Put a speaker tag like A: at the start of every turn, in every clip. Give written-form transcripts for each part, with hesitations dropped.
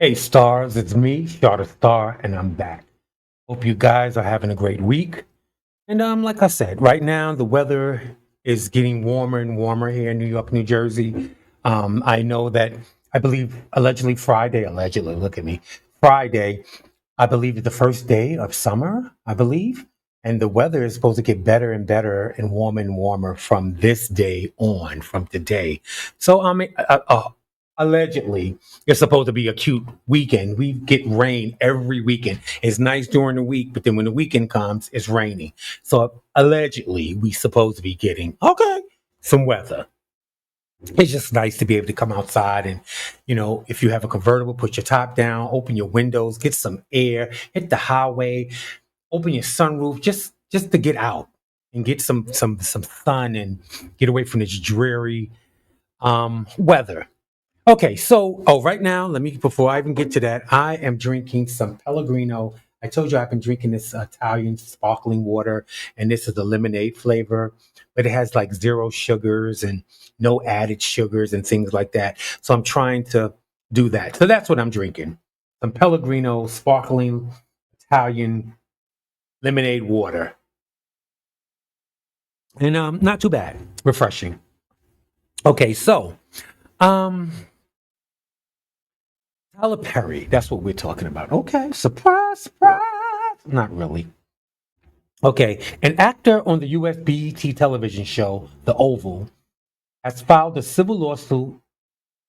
A: Hey stars, it's me, Charter Star, and I'm back. Hope you guys are having a great week. And like I said, right now the weather is getting warmer and warmer here in New York, New Jersey. I know that I believe allegedly, look at me, Friday, I believe is the first day of summer, I believe. And the weather is supposed to get better and warmer from this day on, from today. So allegedly, it's supposed to be a cute weekend. We get rain every weekend. It's nice during the week, but then when the weekend comes, it's raining. So allegedly, we supposed to be getting some weather. It's just nice to be able to come outside and, if you have a convertible, put your top down, open your windows, get some air, hit the highway, open your sunroof, just to get out and get some sun and get away from this dreary weather. Okay, so right now, let me before I even get to that, I am drinking some Pellegrino. I told you I've been drinking this Italian sparkling water, and this is the lemonade flavor, but it has like zero sugars and no added sugars and things like that. So I'm trying to do that. So that's what I'm drinking. Some Pellegrino sparkling Italian lemonade water. And not too bad. Refreshing. Okay, so um Tyler Perry, that's what we're talking about. Okay, surprise, surprise. Not really. Okay, an actor on the US BET television show, The Oval, has filed a civil lawsuit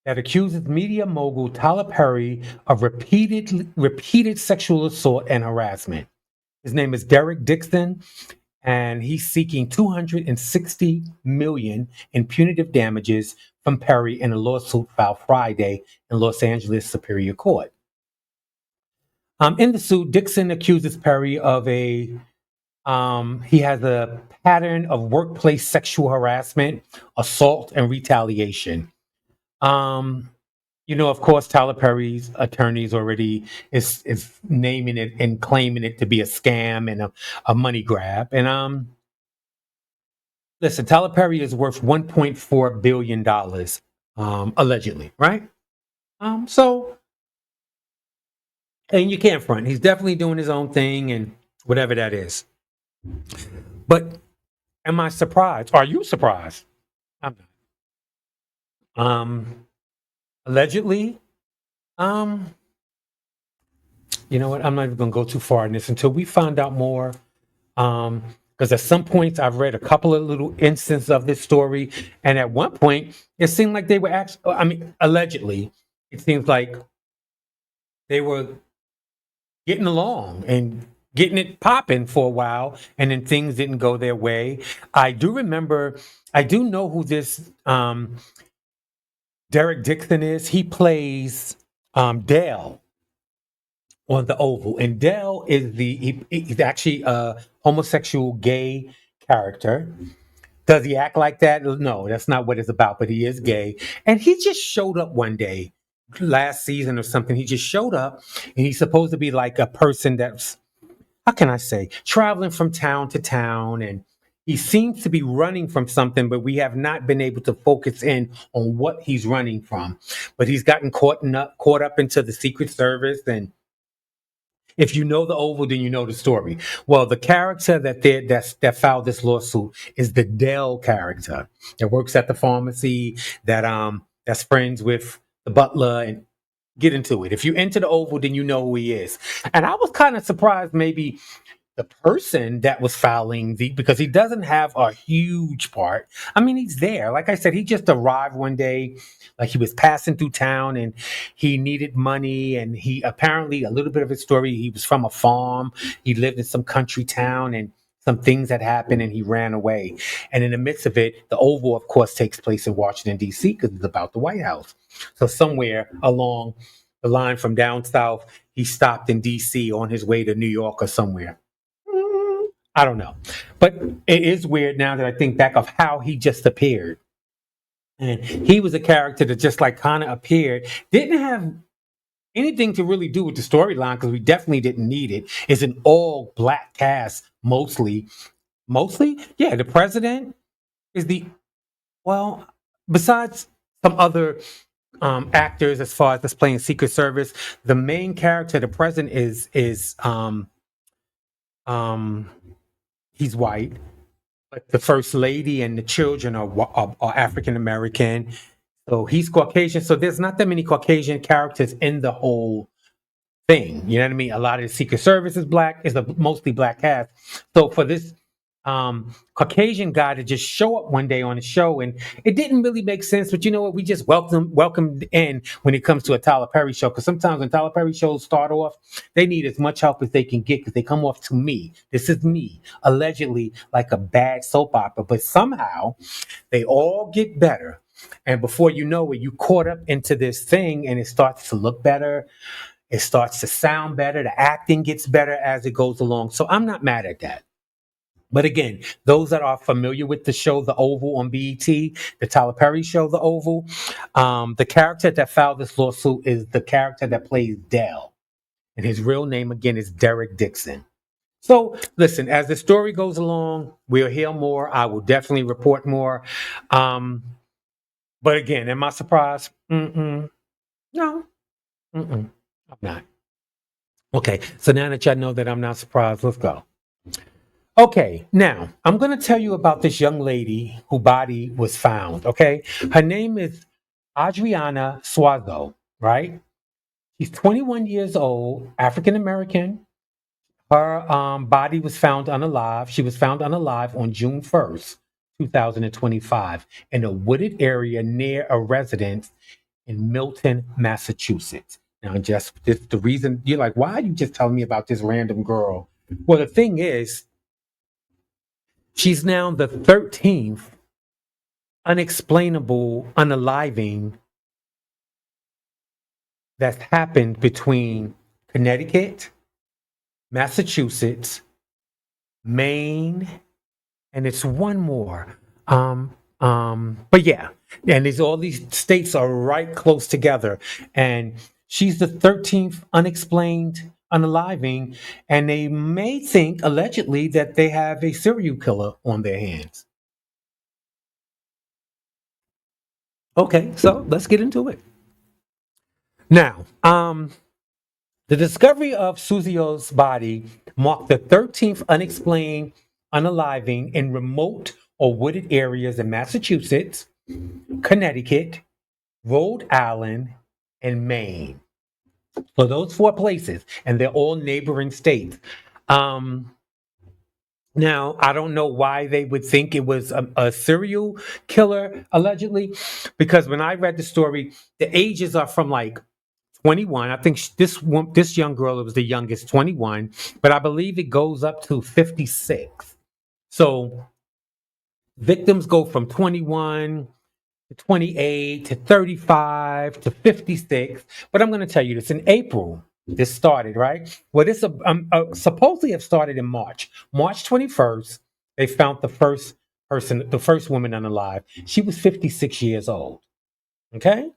A: that accuses media mogul Tyler Perry of repeated sexual assault and harassment. His name is Derek Dixon, and he's seeking 260 million in punitive damages from Perry in a lawsuit filed Friday in Los Angeles Superior Court. In the suit, Dixon accuses Perry of he has a pattern of workplace sexual harassment, assault, and retaliation. Um, of course, Tyler Perry's attorneys already is naming it and claiming it to be a scam and a money grab. And listen, Tyler Perry is worth $1.4 billion, allegedly, right? So and you can't front. He's definitely doing his own thing and whatever that is. But am I surprised? Are you surprised? I'm not. Allegedly, um, you know what? I'm not even gonna go too far in this until we find out more. Because at some points I've read a couple of little instances of this story, and at one point it seemed like they were actually. I mean, allegedly, it seems like they were getting along and getting it popping for a while, and then things didn't go their way. I do remember. I do know who this Derek Dixon is. He plays Dale on the Oval, and Dale is he's actually a homosexual gay character. Does he act like that? No, that's not what it's about. But he is gay, and he just showed up one day last season or something. He just showed up, and he's supposed to be like a person that's, how can I say, traveling from town to town, and he seems to be running from something, but we have not been able to focus in on what he's running from. But he's gotten caught up into the Secret Service, and if you know the Oval, then you know the story. Well, the character that filed this lawsuit is the Dell character that works at the pharmacy, that's friends with the butler, and get into it. If you enter the Oval, then you know who he is. And I was kind of surprised, maybe the person that was filing because he doesn't have a huge part. I mean, he's there. Like I said, he just arrived one day, like he was passing through town and he needed money. And he apparently, a little bit of his story, he was from a farm. He lived in some country town and some things had happened and he ran away. And in the midst of it, the Oval, of course, takes place in Washington, D.C., because it's about the White House. So somewhere along the line from down south, he stopped in D.C. on his way to New York or somewhere. I don't know. But it is weird now that I think back of how he just appeared. And he was a character that just like kind of appeared, didn't have anything to really do with the storyline because we definitely didn't need it. It's an all black cast mostly. Mostly? Yeah, the president is the, well, besides some other actors as far as that's playing Secret Service. The main character, the president, is um, he's white, but the first lady and the children are African American. So he's Caucasian. So there's not that many Caucasian characters in the whole thing. You know what I mean? A lot of the Secret Service is black, is a mostly black cast. So for this Caucasian guy to just show up one day on the show, and it didn't really make sense. But you know what? We just welcomed in when it comes to a Tyler Perry show, because sometimes when Tyler Perry shows start off, they need as much help as they can get, because they come off to me. This is me, allegedly like a bad soap opera, but somehow they all get better. And before you know it, you caught up into this thing, and it starts to look better, it starts to sound better. The acting gets better as it goes along. So I'm not mad at that. But again, those that are familiar with the show, The Oval on BET, the Tyler Perry show, The Oval, the character that filed this lawsuit is the character that plays Dell. And his real name, again, is Derek Dixon. So listen, as the story goes along, we'll hear more. I will definitely report more. Um, but again, am I surprised? Mm-mm. No. Mm-mm. I'm not. Okay, so now that y'all know that I'm not surprised, let's go. Okay, now I'm going to tell you about this young lady whose body was found. Okay, her name is Adriana Suazo, right? She's 21 years old, African American. Her body was found unalive. She was found unalive on June 1st, 2025, in a wooded area near a residence in Milton, Massachusetts. Now, just this, the reason you're like, why are you just telling me about this random girl? Well, the thing is, she's now the 13th unexplainable unaliving that's happened between Connecticut, Massachusetts, Maine, and it's one more. But yeah, and these all these states are right close together, and she's the 13th unexplained unaliving, and they may think allegedly that they have a serial killer on their hands. Okay, so let's get into it. Now, the discovery of Suzio's body marked the 13th unexplained unaliving in remote or wooded areas in Massachusetts, Connecticut, Rhode Island, and Maine. So those four places, and they're all neighboring states. Um, Now, I don't know why they would think it was a serial killer, allegedly, because when I read the story, the ages are from like 21. I think this young girl, it was the youngest, 21, but I believe it goes up to 56. So victims go from 21 to 28 to 35 to 56. But I'm going to tell you this, in April, this started, right? Well, this supposedly have started in March. March 21st, they found the first woman unalive. She was 56 years old. Okay.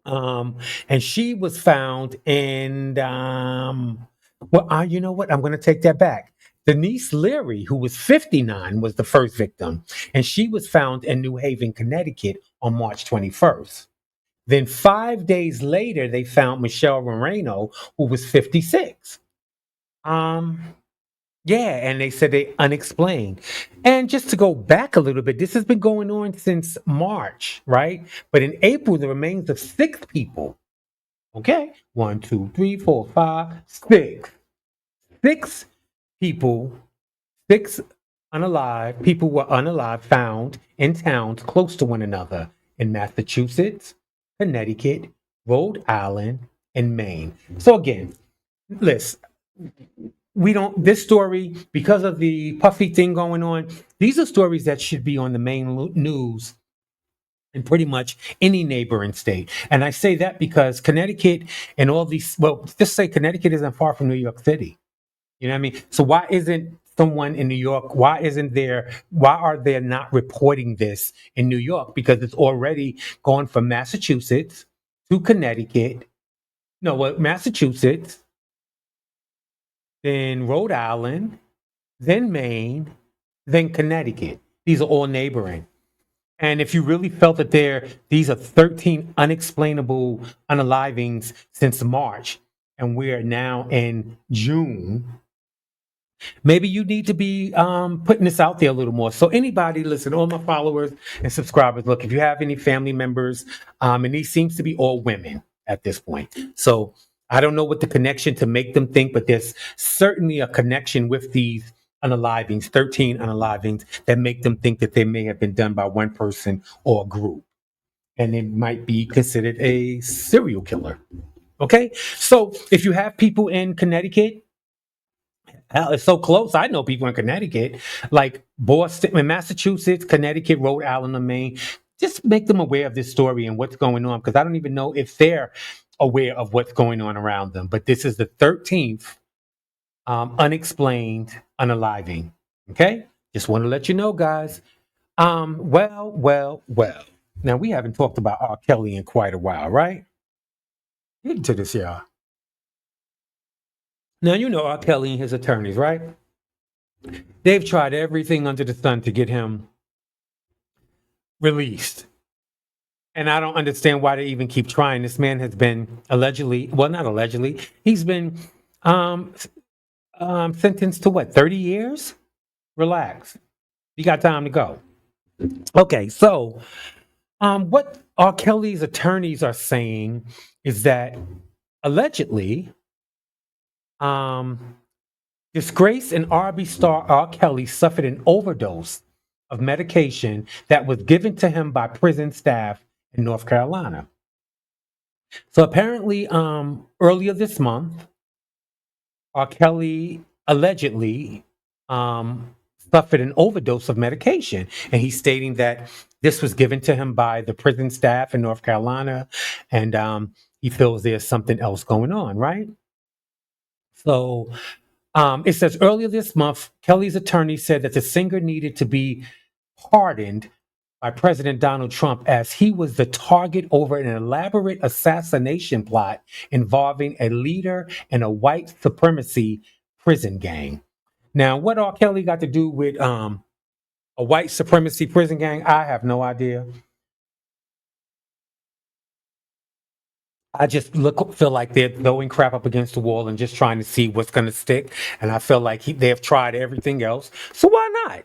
A: And she was found in, you know what? I'm going to take that back. Denise Leary, who was 59, was the first victim, and she was found in New Haven, Connecticut on March 21st. Then 5 days later, they found Michelle Moreno, who was 56. Um, yeah, and they said they unexplained. And just to go back a little bit, this has been going on since March, right? But in April, the remains of six people. Okay, one, two, three, four, five, six. Six people, six people were unalive found in towns close to one another in Massachusetts, Connecticut, Rhode Island, and Maine. So again, listen, we don't, this story, because of the Puffy thing going on, these are stories that should be on the main news in pretty much any neighboring state. And I say that because Connecticut and all these, well, just say Connecticut isn't far from New York City. You know what I mean? So why isn't someone in New York, why are they not reporting this in New York? Because it's already gone from Massachusetts to Connecticut, no, well, Massachusetts, then Rhode Island, then Maine, then Connecticut. These are all neighboring. And if you really felt that these are 13 unexplainable unalivings since March, and we're now in June, maybe you need to be putting this out there a little more. So anybody, listen, all my followers and subscribers, look, if you have any family members, and these seems to be all women at this point. So I don't know what the connection to make them think, but there's certainly a connection with these unalivings, 13 unalivings, that make them think that they may have been done by one person or a group. And it might be considered a serial killer. Okay. So if you have people in Connecticut, hell, it's so close. I know people in Connecticut, like Boston, in Massachusetts, Connecticut, Rhode Island, and Maine. Just make them aware of this story and what's going on, because I don't even know if they're aware of what's going on around them. But this is the 13th unexplained unaliving. Okay, just want to let you know, guys. Well. Now we haven't talked about R. Kelly in quite a while, right? Get into this, y'all. Now you know R. Kelly and his attorneys, right? They've tried everything under the sun to get him released. And I don't understand why they even keep trying. This man has been allegedly, well, not allegedly, he's been um, sentenced to what, 30 years? Relax. You got time to go. Okay, so what R. Kelly's attorneys are saying is that allegedly, um, disgraced and R&B star R. Kelly suffered an overdose of medication that was given to him by prison staff in North Carolina. So apparently, earlier this month, R. Kelly allegedly um, suffered an overdose of medication, and he's stating that this was given to him by the prison staff in North Carolina, and he feels there's something else going on, right? So it says earlier this month, Kelly's attorney said that the singer needed to be pardoned by President Donald Trump as he was the target over an elaborate assassination plot involving a leader in a white supremacy prison gang. Now, what R. Kelly got to do with a white supremacy prison gang? I have no idea. I just feel like they're throwing crap up against the wall and just trying to see what's going to stick. And I feel like they have tried everything else. So why not?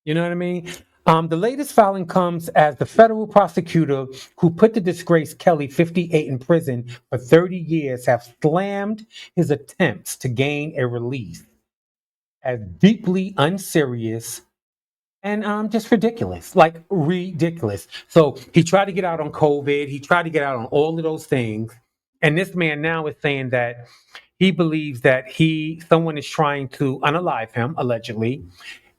A: You know what I mean? The latest filing comes as the federal prosecutor who put the disgraced Kelly, 58, in prison for 30 years, have slammed his attempts to gain a release as deeply unserious and just ridiculous, like ridiculous. So he tried to get out on COVID. He tried to get out on all of those things. And this man now is saying that he believes that someone is trying to unalive him, allegedly.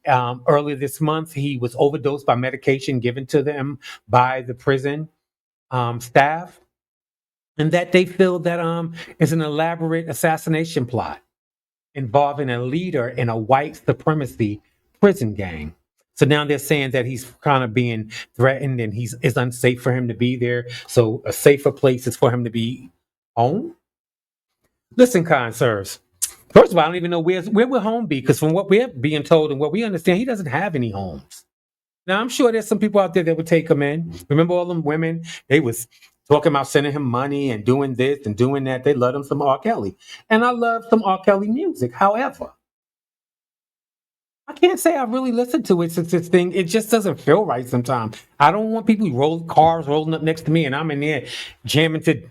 A: Earlier this month, he was overdosed by medication given to them by the prison staff, and that they feel that is an elaborate assassination plot involving a leader in a white supremacy prison gang. So now they're saying that he's kind of being threatened and it's unsafe for him to be there. So a safer place is for him to be home. Listen, kind sirs. First of all, I don't even know where will home be, because from what we're being told and what we understand, he doesn't have any homes. Now I'm sure there's some people out there that would take him in. Remember all them women? They was talking about sending him money and doing this and doing that. They love him some R. Kelly. And I love some R. Kelly music. However, I can't say I really listened to it since this thing. It just doesn't feel right sometimes. I don't want people cars rolling up next to me and I'm in there jamming to.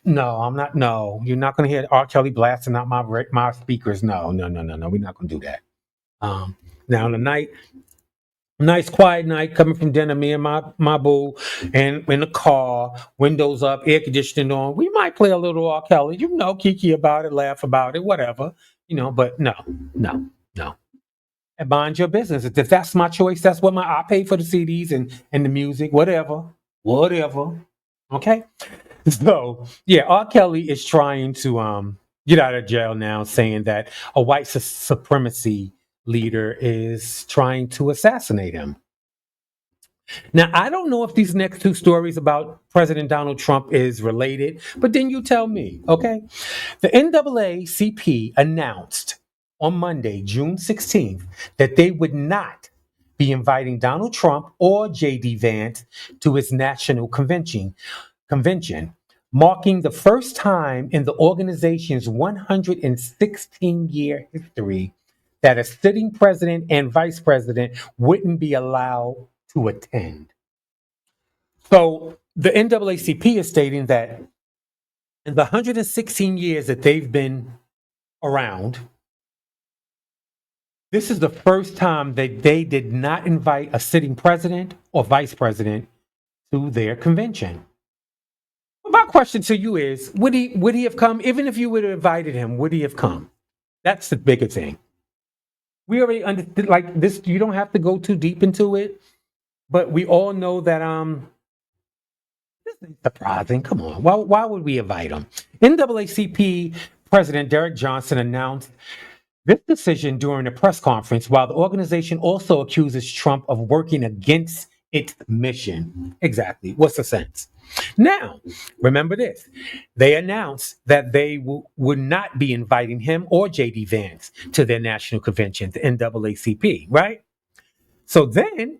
A: No, I'm not. No, you're not going to hear R. Kelly blasting out my speakers. No. We're not going to do that. Now the nice quiet night coming from dinner, me and my boo, and in the car, windows up, air conditioning on. We might play a little R. Kelly, kiki about it, laugh about it, whatever, But no. And mind your business. If that's my choice, that's what I pay for the CDs and the music, whatever. Okay. So yeah, R. Kelly is trying to get out of jail now, saying that a white supremacy leader is trying to assassinate him. Now, I don't know if these next two stories about President Donald Trump is related, but then you tell me, okay? The NAACP announced on Monday, June 16th, that they would not be inviting Donald Trump or J.D. Vance to its national convention, marking the first time in the organization's 116-year history that a sitting president and vice president wouldn't be allowed to attend. So the NAACP is stating that in the 116 years that they've been around, this is the first time that they did not invite a sitting president or vice president to their convention. My question to you is, would he have come? Even if you would have invited him, would he have come? That's the bigger thing. We already understood like this, you don't have to go too deep into it, but we all know that this is surprising. Come on. Why would we invite him? NAACP President Derek Johnson announced this decision during a press conference, while the organization also accuses Trump of working against its mission. Exactly. What's the sense? Now, remember this. They announced that they would not be inviting him or JD Vance to their national convention, the NAACP, right? So then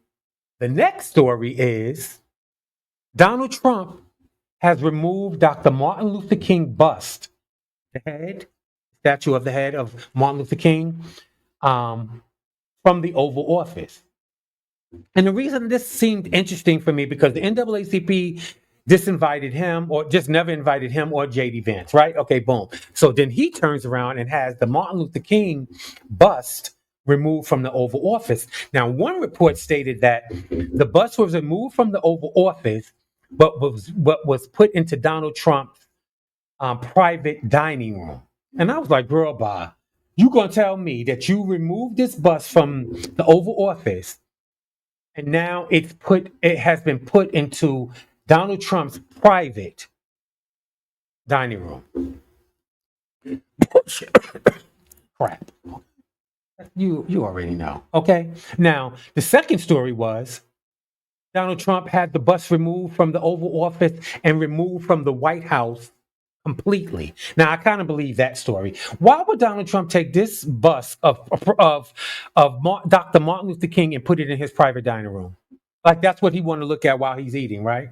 A: the next story is Donald Trump has removed Dr. Martin Luther King bust, the head, statue of the head of Martin Luther King, um, from the Oval Office. And the reason this seemed interesting for me because the NAACP disinvited him or just never invited him or JD Vance, right? Okay, boom. So then he turns around and has the Martin Luther King bust removed from the Oval Office. Now, one report stated that the bust was removed from the Oval Office, but was put into Donald Trump's private dining room. And I was like, girl, bye. You gonna tell me that you removed this bust from the Oval Office and now it has been put into Donald Trump's private dining room. Crap. You already know. Okay. Now the second story was Donald Trump had the bus removed from the Oval Office and removed from the White House completely. Now I kind of believe that story. Why would Donald Trump take this bus of Dr. Martin Luther King and put it in his private dining room? Like that's what he wanted to look at while he's eating, right?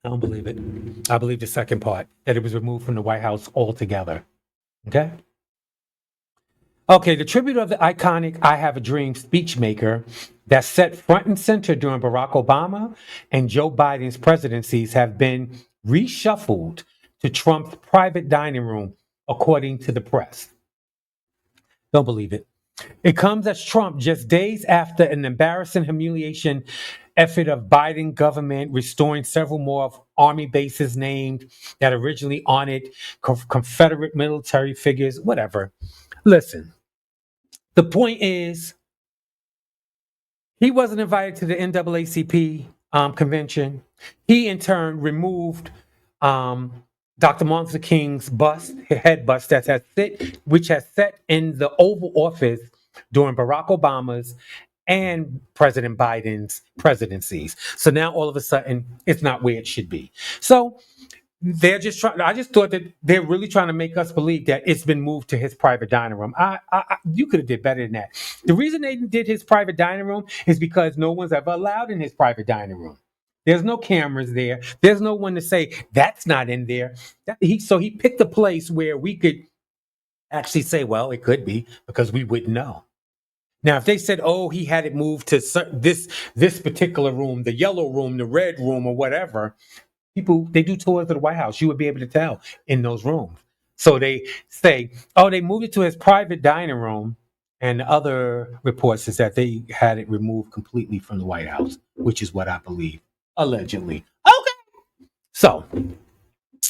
A: I don't believe it. I believe the second part that it was removed from the White House altogether. Okay. Okay, the tribute of the iconic I Have a Dream speechmaker that's set front and center during Barack Obama and Joe Biden's presidencies have been reshuffled to Trump's private dining room, according to the press. Don't believe it. It comes as Trump, just days after an embarrassing humiliation effort of Biden government restoring several more of army bases named that originally honored Confederate military figures, whatever. Listen, the point is, he wasn't invited to the NAACP convention. He, in turn, removed Dr. Martin Luther King's bust, head bust, which has sat in the Oval Office during Barack Obama's and President Biden's presidencies. So now all of a sudden, it's not where it should be. So they're just trying. I just thought that they're really trying to make us believe that it's been moved to his private dining room. You could have did better than that. The reason they did his private dining room is because no one's ever allowed in his private dining room. There's no cameras there. There's no one to say that's not in there. So he picked a place where we could actually say, well, it could be because we wouldn't know. Now, if they said, "Oh, he had it moved to this particular room, the yellow room, the red room, or whatever," people they do tours of the White House. You would be able to tell in those rooms. So they say, "Oh, they moved it to his private dining room," and the other reports is that they had it removed completely from the White House, which is what I believe, allegedly. Okay. So,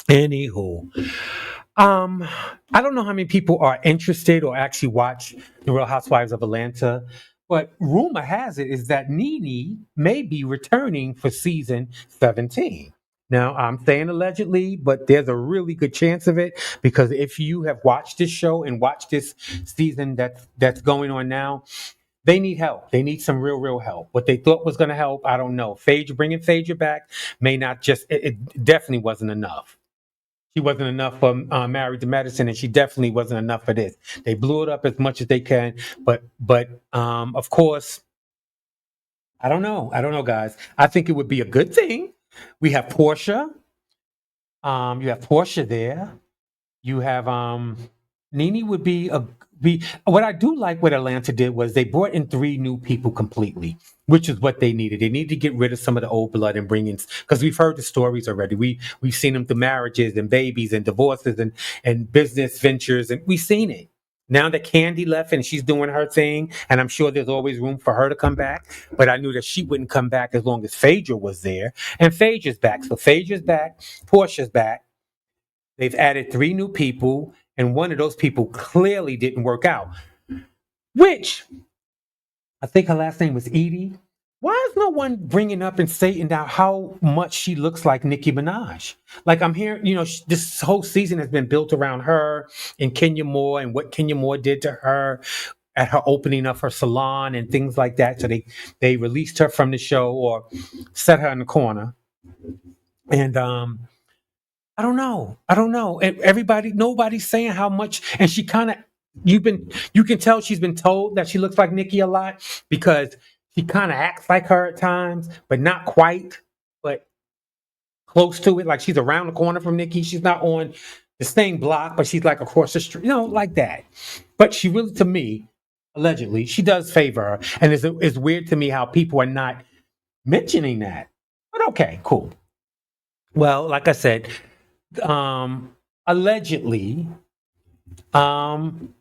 A: anywho, um, I don't know how many people are interested or actually watch The Real Housewives of Atlanta, but rumor has it is that Nene may be returning for season 17. Now, I'm saying allegedly, but there's a really good chance of it because if you have watched this show and watched this season that's going on now, they need help. They need some real help. What they thought was going to help, I don't know. Phaedra, bringing Phaedra back may not it definitely wasn't enough. She wasn't enough for Married to Medicine, and she definitely wasn't enough for this. They blew it up as much as they can, but of course, I don't know. I don't know, guys. I think it would be a good thing. We have Portia. You have Portia there. You have Nene would be what I do like what Atlanta did was they brought in three new people completely, which is what they needed. They needed to get rid of some of the old blood and bring in because we've heard the stories already. We've seen them through marriages and babies and divorces and business ventures, and we've seen it. Now that Candy left and she's doing her thing, and I'm sure there's always room for her to come back, but I knew that she wouldn't come back as long as Phaedra was there. And Phaedra's back. So Phaedra's back, Portia's back. They've added three new people, and one of those people clearly didn't work out, which I think her last name was Edie. Why is no one bringing up and stating out how much she looks like Nicki Minaj? Like I'm hearing, this whole season has been built around her and Kenya Moore and what Kenya Moore did to her at her opening of her salon and things like that. So they released her from the show or set her in the corner. And I don't know. I don't know. And nobody's saying how much. And she kind of, you can tell she's been told that she looks like Nikki a lot because she kind of acts like her at times, but not quite, but close to it. Like she's around the corner from Nikki. She's not on the same block, but she's like across the street, like that. But she really, to me, allegedly, she does favor her. And it's weird to me how people are not mentioning that. But okay, cool. Well, like I said, allegedly, um,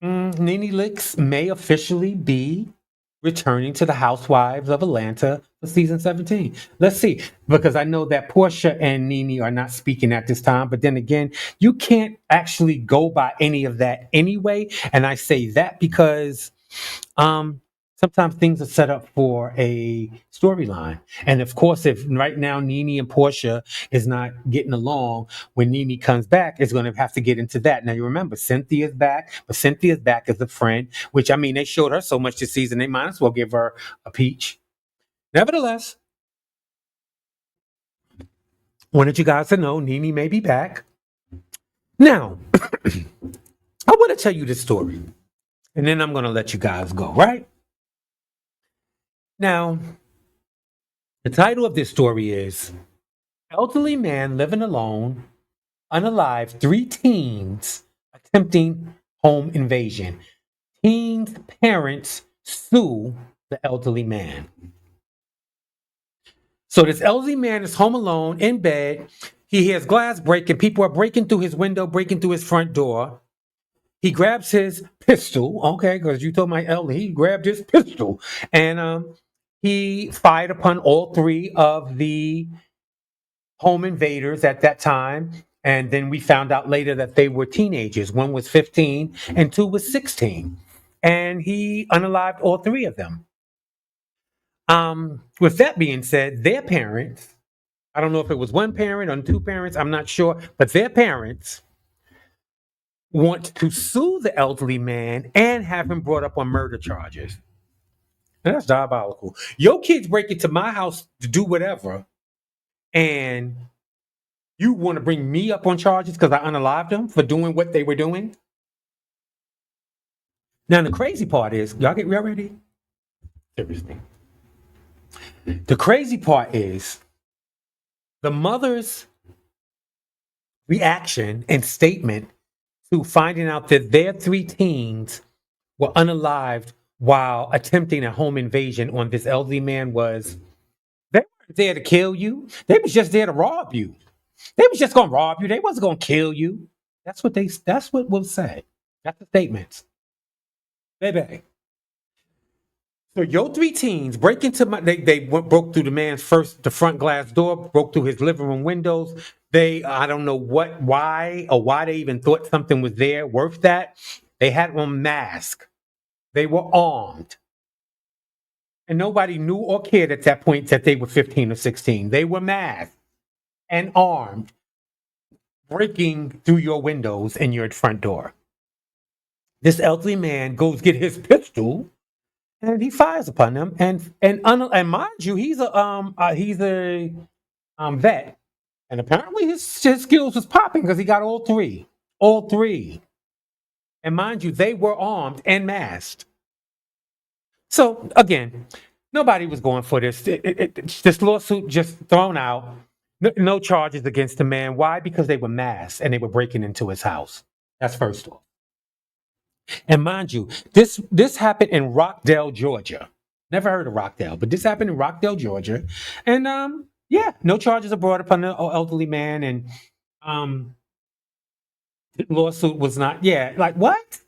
A: Nene Leakes may officially be returning to the Housewives of Atlanta for season 17. Let's see, because I know that Portia and Nene are not speaking at this time, but then again, you can't actually go by any of that anyway. And I say that because um, sometimes things are set up for a storyline. And of course, if right now Nene and Portia is not getting along, when Nene comes back, it's going to have to get into that. Now, you remember, Cynthia's back, but Cynthia's back as a friend, which I mean, they showed her so much this season, they might as well give her a peach. Nevertheless, wanted you guys to know Nene may be back. Now, I want to tell you this story, and then I'm going to let you guys go, right? Now, the title of this story is Elderly Man Living Alone, Unalive, Three Teens Attempting Home Invasion. Teens' parents sue the elderly man. So this elderly man is home alone in bed. He hears glass breaking. People are breaking through his window, breaking through his front door. He grabs his pistol, okay, because you told my elder, he grabbed his pistol, and he fired upon all three of the home invaders at that time. And then we found out later that they were teenagers. One was 15 and two was 16. And he unalived all three of them. With that being said, their parents, I don't know if it was one parent or two parents, I'm not sure, but their parents want to sue the elderly man and have him brought up on murder charges. And that's diabolical. Your kids break into my house to do whatever, and you want to bring me up on charges because I unalived them for doing what they were doing? Now, the crazy part is, y'all ready? Seriously. The crazy part is the mother's reaction and statement to finding out that their three teens were unalived while attempting a home invasion on this elderly man was, they weren't there to kill you. They was just there to rob you. They was just gonna rob you. They wasn't gonna kill you. That's what was said. That's the statements. Baby. So your three teens break into broke through the front glass door, broke through his living room windows. I don't know why they even thought something was there worth that. They had on mask. They were armed. And nobody knew or cared at that point that they were 15 or 16. They were masked and armed, breaking through your windows and your front door. This elderly man goes get his pistol and he fires upon them. And mind you, he's a vet. And apparently his skills was popping because he got all three. All three. And mind you, they were armed and masked. So again, nobody was going for this. This lawsuit just thrown out. No charges against the man. Why? Because they were masked and they were breaking into his house. That's first off. And mind you, this happened in Rockdale, Georgia. Never heard of Rockdale, but this happened in Rockdale, Georgia. And yeah, no charges are brought upon the elderly man. And um, the lawsuit was not. Yeah, like what?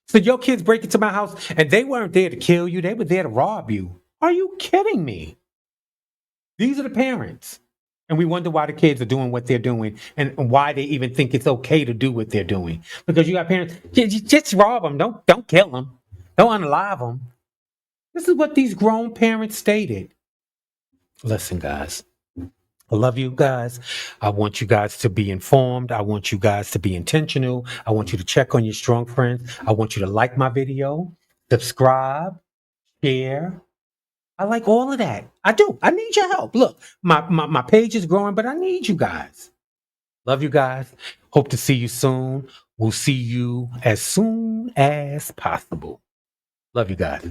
A: So your kids break into my house and they weren't there to kill you; they were there to rob you. Are you kidding me? These are the parents. And we wonder why the kids are doing what they're doing and why they even think it's okay to do what they're doing. Because you got parents, just rob them. Don't kill them. Don't unalive them. This is what these grown parents stated. Listen, guys, I love you guys. I want you guys to be informed. I want you guys to be intentional. I want you to check on your strong friends. I want you to like my video, subscribe, share. I like all of that. I do. I need your help. Look, my page is growing, but I need you guys. Love you guys. Hope to see you soon. We'll see you as soon as possible. Love you guys.